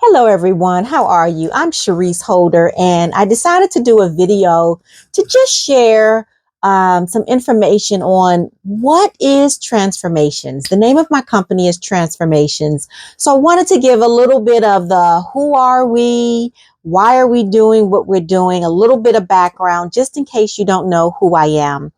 Hello, everyone. How are you? I'm Sharice Holder, and I decided to do a video to just share some information on what is Transformations. The name of my company is Transformations. So I wanted to give a little bit of the who are we, why are we doing what we're doing, a little bit of background, just in case you don't know who I am.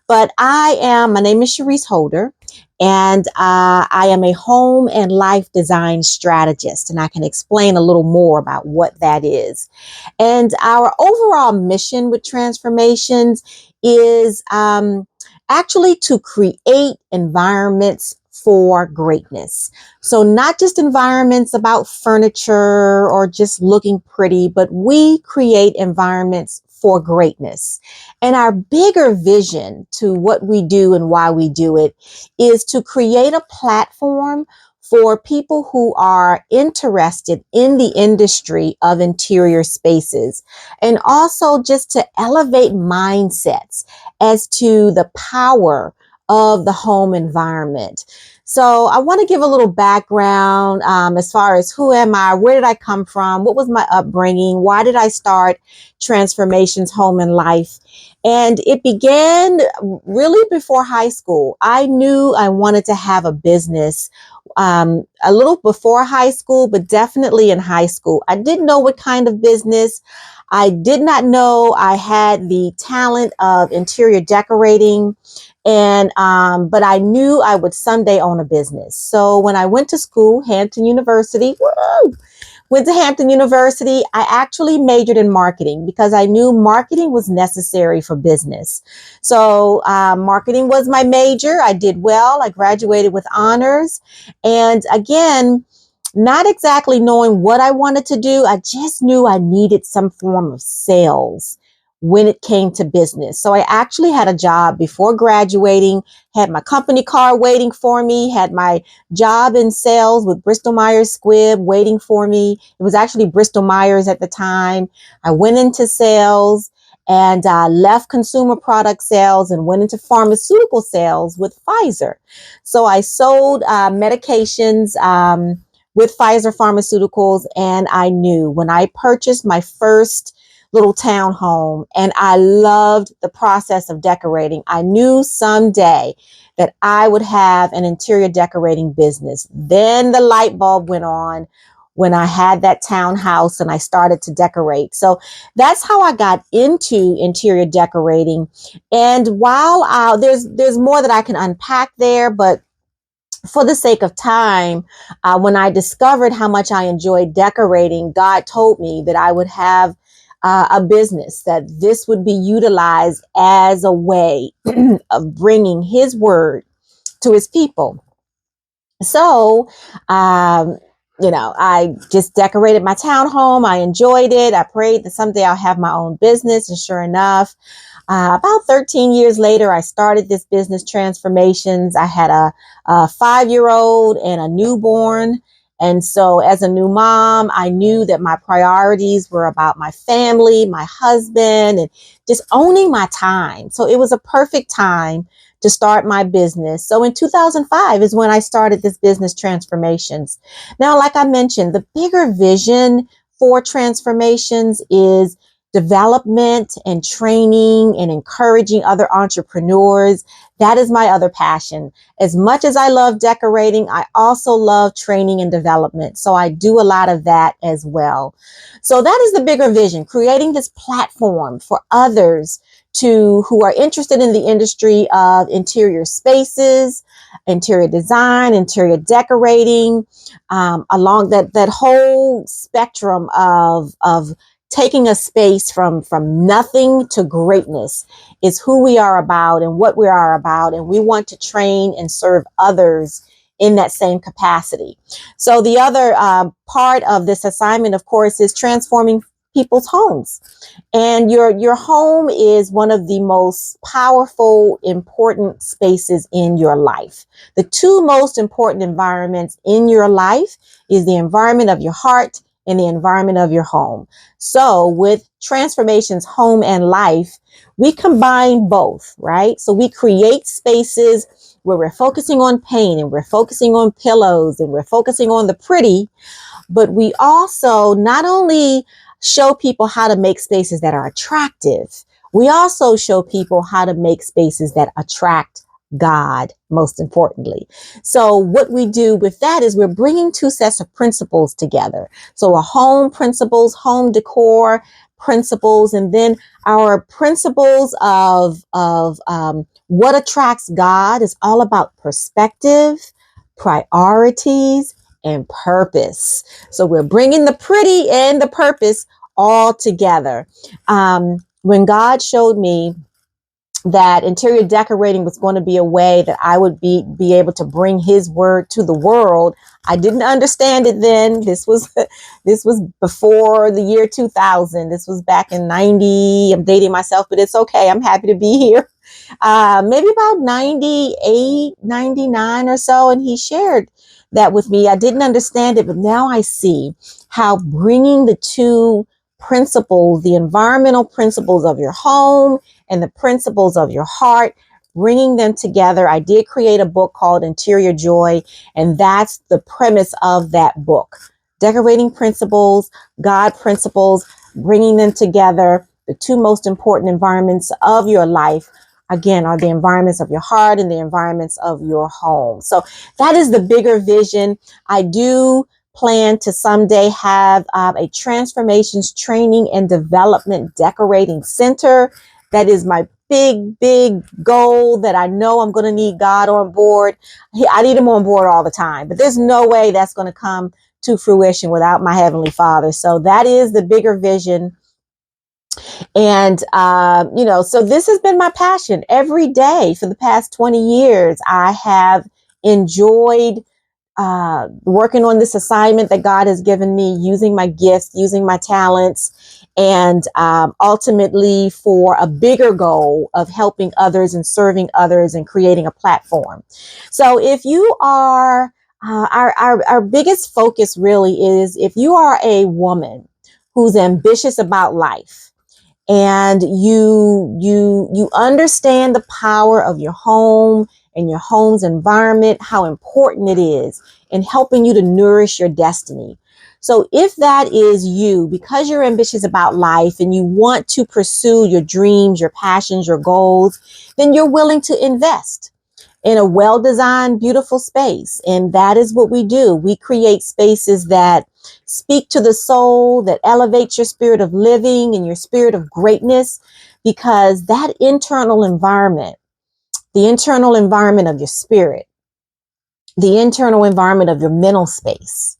But my name is Sharice Holder, and I am a home and life design strategist, and I can explain a little more about what that is. And our overall mission with Transformations is actually to create environments for greatness. So, not just environments about furniture or just looking pretty, but we create environments for greatness. And our bigger vision to what we do and why we do it is to create a platform for people who are interested in the industry of interior spaces, and also just to elevate mindsets as to the power of the home environment. So I want to give a little background as far as who am I, where did I come from, what was my upbringing, why did I start Transformations Home and Life. And it began really before high school. I knew I wanted to have a business a little before high school, but definitely in high school. I didn't know what kind of business. I did not know I had the talent of interior decorating, and but I knew I would someday own a business. So when I went to school, Hampton University, went to Hampton University, I actually majored in marketing because I knew marketing was necessary for business. So marketing was my major. I did well. I graduated with honors. And again, not exactly knowing what I wanted to do, I just knew I needed some form of sales when it came to business. So I actually had a job before graduating, had my company car waiting for me, had my job in sales with Bristol Myers Squibb waiting for me. It was actually Bristol Myers at the time. I went into sales and left consumer product sales and went into pharmaceutical sales with Pfizer. So I sold medications with Pfizer Pharmaceuticals, and I knew when I purchased my first little townhome and I loved the process of decorating, I knew someday that I would have an interior decorating business. Then the light bulb went on when I had that townhouse and I started to decorate. So that's how I got into interior decorating. And while there's more that I can unpack there, but for the sake of time, when I discovered how much I enjoyed decorating, God told me that I would have a business, that this would be utilized as a way of bringing His word to His people. So, um, I just decorated my townhome. I enjoyed it. I prayed that someday I'll have my own business. And sure enough, about 13 years later, I started this business Transformations. I had a 5-year-old and a newborn. And so as a new mom, I knew that my priorities were about my family, my husband, and just owning my time. So it was a perfect time to start my business. So in 2005 is when I started this business Transformations. Now, like I mentioned, the bigger vision for Transformations is development and training and encouraging other entrepreneurs. That is my other passion. As much as I love decorating, I also love training and development. So I do a lot of that as well. So that is the bigger vision, creating this platform for others who are interested in the industry of interior spaces, interior design, interior decorating, along that whole spectrum of taking a space from nothing to greatness is who we are about and what we are about. And we want to train and serve others in that same capacity. So the other part of this assignment, of course, is transforming people's homes. And your home is one of the most powerful, important spaces in your life. The two most important environments in your life is the environment of your heart and the environment of your home. So with Transformations Home and Life, we combine both, right? So we create spaces where we're focusing on paint and we're focusing on pillows and we're focusing on the pretty, but we also not only show people how to make spaces that are attractive, we also show people how to make spaces that attract God, most importantly. So what we do with that is we're bringing two sets of principles together. So a home principles, home decor principles, and then our principles of what attracts God is all about perspective, priorities, and purpose. So we're bringing the pretty and the purpose all together. When God showed me that interior decorating was going to be a way that I would be able to bring his word to the world, I didn't understand it then. This was before the year 2000. This was back in 90. I'm dating myself, but it's okay. I'm happy to be here. Maybe about 98, 99 or so. And he shared that with me. I didn't understand it, but now I see how bringing the two principles, the environmental principles of your home and the principles of your heart, bringing them together. I did create a book called Interior Joy, and that's the premise of that book. Decorating principles, God principles, bringing them together. The two most important environments of your life, again, are the environments of your heart and the environments of your home. So that is the bigger vision. I do plan to someday have a transformations training and development decorating center. That is my big goal that I know I'm going to need God on board. I need him on board all the time, but there's no way that's going to come to fruition without my Heavenly Father. So that is the bigger vision. And, so this has been my passion every day for the past 20 years. I have enjoyed working on this assignment that God has given me, using my gifts, using my talents, and ultimately for a bigger goal of helping others and serving others and creating a platform. So if you are, our biggest focus really is if you are a woman who's ambitious about life, and you understand the power of your home and your home's environment, how important it is in helping you to nourish your destiny. So if that is you, because you're ambitious about life and you want to pursue your dreams, your passions, your goals, then you're willing to invest in a well-designed, beautiful space. And that is what we do. We create spaces that speak to the soul, that elevate your spirit of living and your spirit of greatness, because that internal environment, the internal environment of your spirit, the internal environment of your mental space,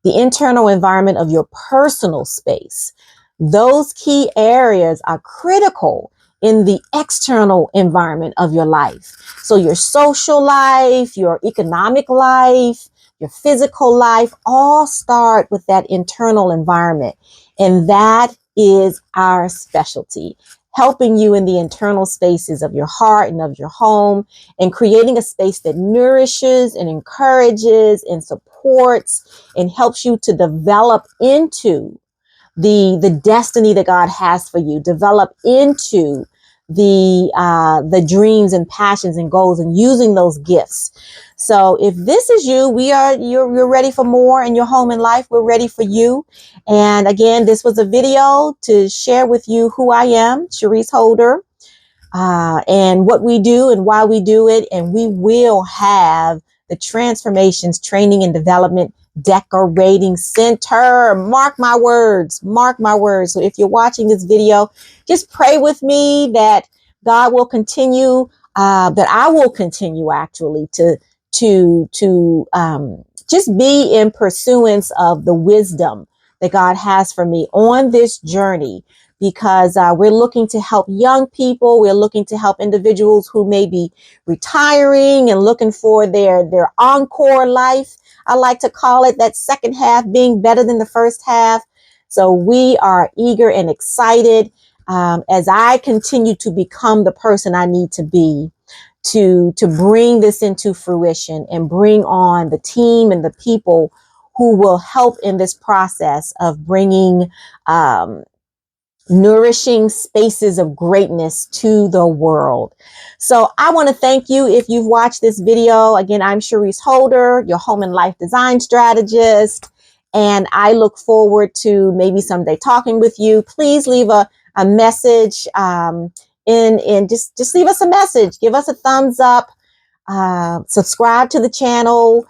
the internal environment of your personal space, those key areas are critical in the external environment of your life. So your social life, your economic life, your physical life, all start with that internal environment. And that is our specialty, helping you in the internal spaces of your heart and of your home, and creating a space that nourishes and encourages and supports and helps you to develop into the destiny that God has for you, develop into the dreams and passions and goals, and using those gifts. So if this is you, you're ready for more in your home and life. We're ready for you. And again, this was a video to share with you who I am, Cherise Holder, and what we do and why we do it. And we will have the Transformations Training and Development Decorating Center. Mark my words, mark my words. So if you're watching this video, just pray with me that God will continue, that I will continue actually to just be in pursuance of the wisdom that God has for me on this journey, because we're looking to help young people. We're looking to help individuals who may be retiring and looking for their encore life. I like to call it, that second half being better than the first half. So we are eager and excited as I continue to become the person I need to be to bring this into fruition and bring on the team and the people who will help in this process of bringing nourishing spaces of greatness to the world. So I want to thank you if you've watched this video. Again, I'm Cherise Holder, your home and life design strategist, and I look forward to maybe someday talking with you. Please leave a message in just leave us a message. Give us a thumbs up. Subscribe to the channel.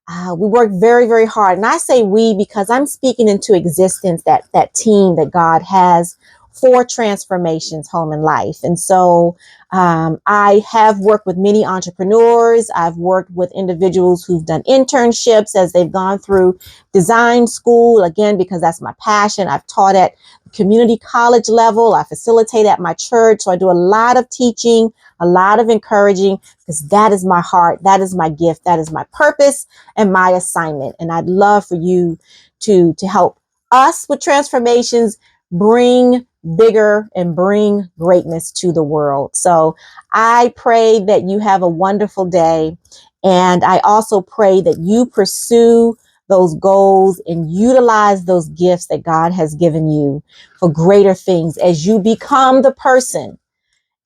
We work very, very hard. And I say we because I'm speaking into existence that team that God has for Transformations Home and Life. And so I have worked with many entrepreneurs. I've worked with individuals who've done internships as they've gone through design school, again, because that's my passion. I've taught at community college level. I facilitate at my church. So I do a lot of teaching, a lot of encouraging, because that is my heart. That is my gift. That is my purpose and my assignment. And I'd love for you to help us with transformations, bring bigger and bring greatness to the world. So I pray that you have a wonderful day. And I also pray that you pursue those goals and utilize those gifts that God has given you for greater things as you become the person.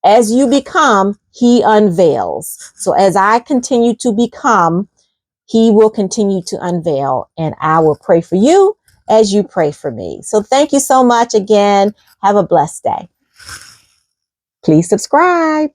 As you become, He unveils. So as I continue to become, He will continue to unveil, and I will pray for you as you pray for me. So thank you so much again. Have a blessed day. Please subscribe.